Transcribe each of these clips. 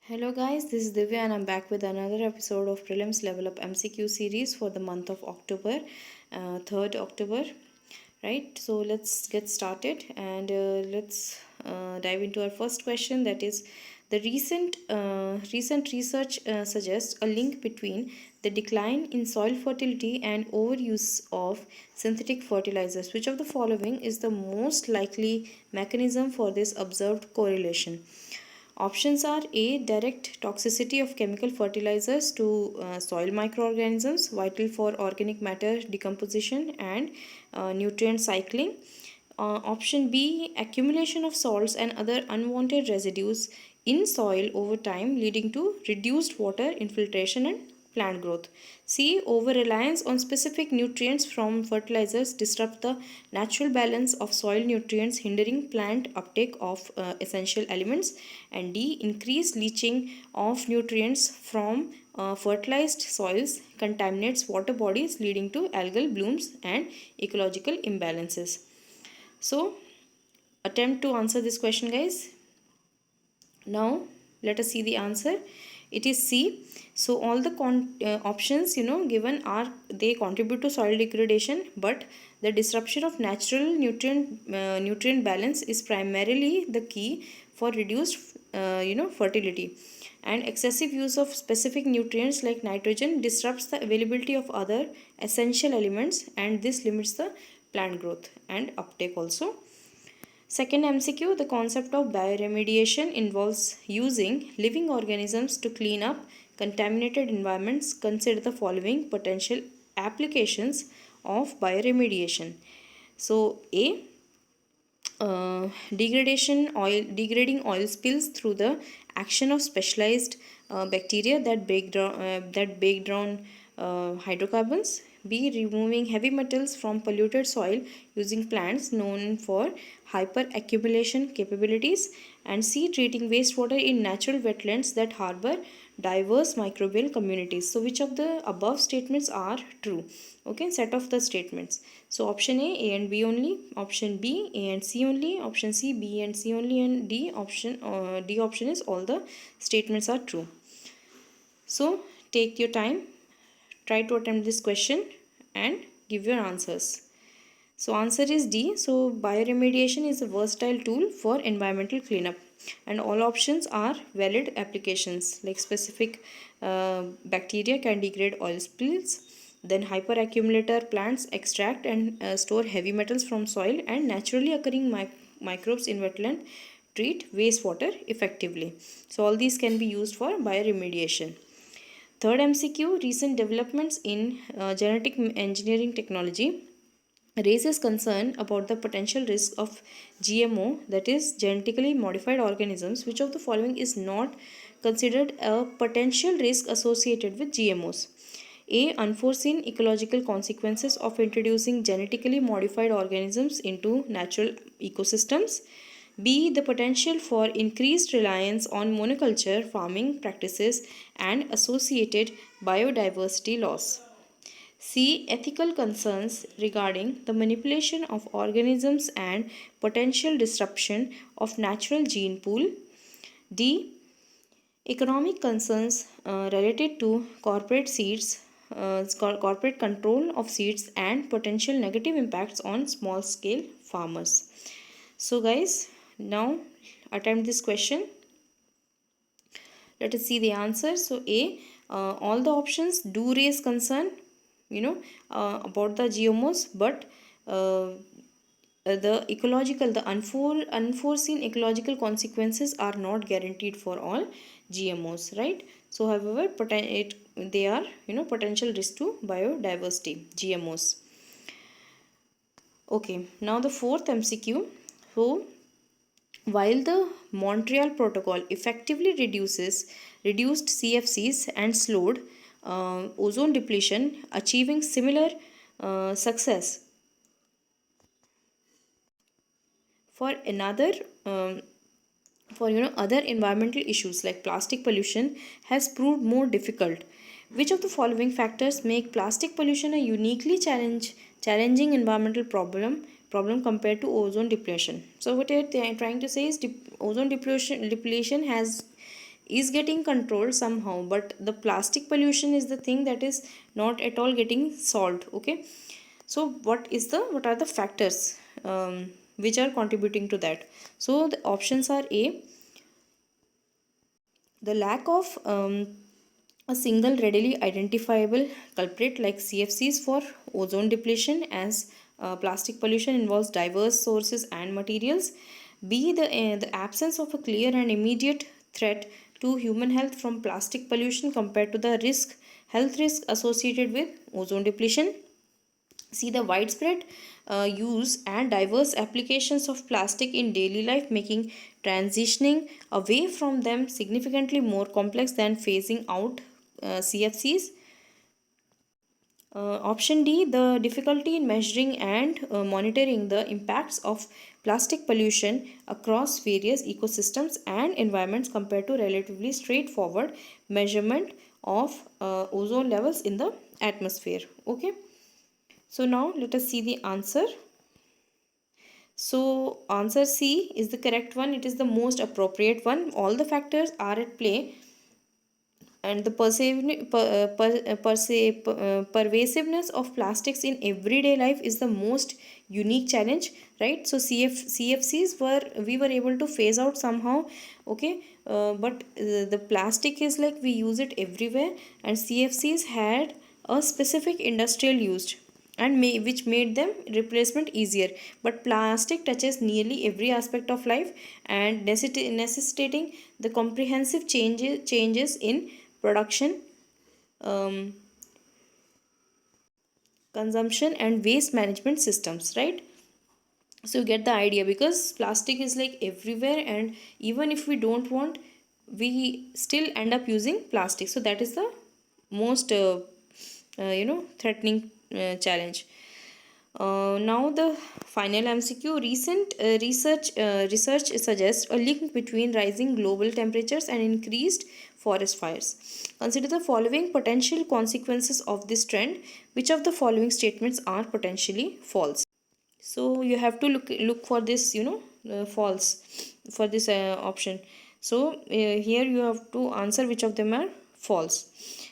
Hello guys, this is Divya and I'm back with another episode of Prelims Level Up MCQ series for the month of October, 3rd October, right? So let's get started and let's dive into our first question, that is the recent research suggests a link between the decline in soil fertility and overuse of synthetic fertilizers. Which of the following is the most likely mechanism for this observed correlation? Options are A. Direct toxicity of chemical fertilizers to soil microorganisms, vital for organic matter decomposition and nutrient cycling. Option B. Accumulation of salts and other unwanted residues in soil over time, leading to reduced water infiltration and plant growth. C. Over reliance on specific nutrients from fertilizers disrupt the natural balance of soil nutrients, hindering plant uptake of essential elements. And D. Increased leaching of nutrients from fertilized soils contaminates water bodies, leading to algal blooms and ecological imbalances. So, attempt to answer this question, guys. Now let us see the answer. It is C. So all the options given are, they contribute to soil degradation, but the disruption of natural nutrient balance is primarily the key for reduced fertility. And excessive use of specific nutrients like nitrogen disrupts the availability of other essential elements, and this limits the plant growth and uptake also. Second MCQ, the concept of bioremediation involves using living organisms to clean up contaminated environments. Consider the following potential applications of bioremediation. So, A. Degrading oil spills through the action of specialized bacteria that break down hydrocarbons. B. Removing heavy metals from polluted soil using plants known for hyperaccumulation capabilities. And C. Treating wastewater in natural wetlands that harbor diverse microbial communities. So which of the above statements are true? Okay, set of the statements. So option A and B only, option B, A and C only, option C, B and C only, and D option is all the statements are true. So take your time, try to attempt this question and give your answers. So answer is D. So bioremediation is a versatile tool for environmental cleanup, and all options are valid applications. Like specific bacteria can degrade oil spills, then hyperaccumulator plants extract and store heavy metals from soil, and naturally occurring microbes in wetland treat wastewater effectively. So all these can be used for bioremediation. Third MCQ, recent developments in genetic engineering technology raises concern about the potential risk of GMO, that is genetically modified organisms. Which of the following is not considered a potential risk associated with GMOs? A. Unforeseen ecological consequences of introducing genetically modified organisms into natural ecosystems. B. The potential for increased reliance on monoculture farming practices and associated biodiversity loss. C. Ethical concerns regarding the manipulation of organisms and potential disruption of natural gene pool. D. Economic concerns related to corporate control of seeds and potential negative impacts on small scale farmers. So guys, now attempt this question. Let us see the answer. So A, all the options do raise concern about the GMOs, but the unforeseen ecological consequences are not guaranteed for all GMOs, right? So however, they are potential risk to biodiversity, GMOs. Okay, now the fourth MCQ. So while the Montreal Protocol effectively reduced CFCs and slowed ozone depletion, achieving similar success for another for other environmental issues like plastic pollution has proved more difficult. Which of the following factors make plastic pollution a uniquely challenging environmental problem compared to ozone depletion? So what they are trying to say is ozone depletion has is getting controlled somehow, but the plastic pollution is the thing that is not at all getting solved. Okay, so what are the factors which are contributing to that? So the options are: A, the lack of a single readily identifiable culprit like CFCs for ozone depletion, as plastic pollution involves diverse sources and materials. B, the absence of a clear and immediate threat to human health from plastic pollution compared to the health risk associated with ozone depletion. See, the widespread use and diverse applications of plastic in daily life, making transitioning away from them significantly more complex than phasing out CFCs. Option D, the difficulty in measuring and monitoring the impacts of plastic pollution across various ecosystems and environments compared to relatively straightforward measurement of ozone levels in the atmosphere. Okay, so now let us see the answer. So answer C is the correct one. It is the most appropriate one. All the factors are at play, and the pervasiveness of plastics in everyday life is the most unique challenge, right? So CFCs were, we were able to phase out somehow. Okay, but the plastic is like we use it everywhere, and CFCs had a specific industrial use and which made them replacement easier, but plastic touches nearly every aspect of life and necessitating the comprehensive changes in production, um, consumption and waste management systems, right? So you get the idea, because plastic is like everywhere, and even if we don't want, we still end up using plastic. So that is the most threatening challenge. Now the final MCQ. Recent research suggests a link between rising global temperatures and increased forest fires. Consider the following potential consequences of this trend. Which of the following statements are potentially false? So you have to look for this, false for this option. So here you have to answer which of them are false.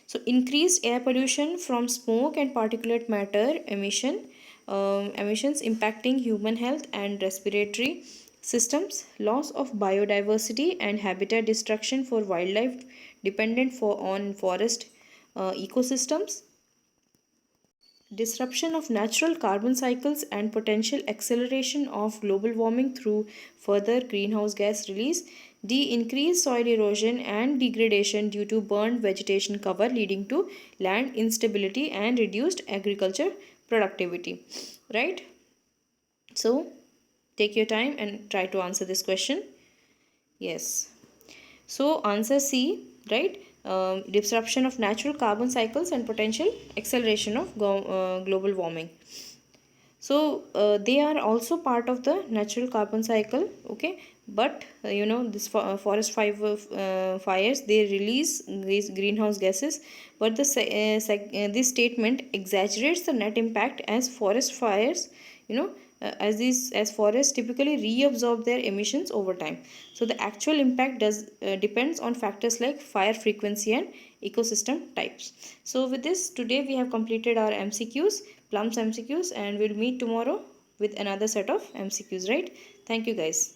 So increased air pollution from smoke and particulate matter emissions impacting human health and respiratory systems, loss of biodiversity and habitat destruction for wildlife dependent on forest ecosystems, disruption of natural carbon cycles and potential acceleration of global warming through further greenhouse gas release. D. Increased soil erosion and degradation due to burned vegetation cover, leading to land instability and reduced agriculture productivity. Right? So, take your time and try to answer this question. Yes. So answer C, right? Disruption of natural carbon cycles and potential acceleration of global warming. So they are also part of the natural carbon cycle. Okay, but this forest fires, they release these greenhouse gases, but this statement exaggerates the net impact, as forest fires, as forests typically reabsorb their emissions over time. So the actual impact does depends on factors like fire frequency and ecosystem types. So with this, today we have completed our MCQs, plums MCQs, and we'll meet tomorrow with another set of MCQs, right? Thank you guys.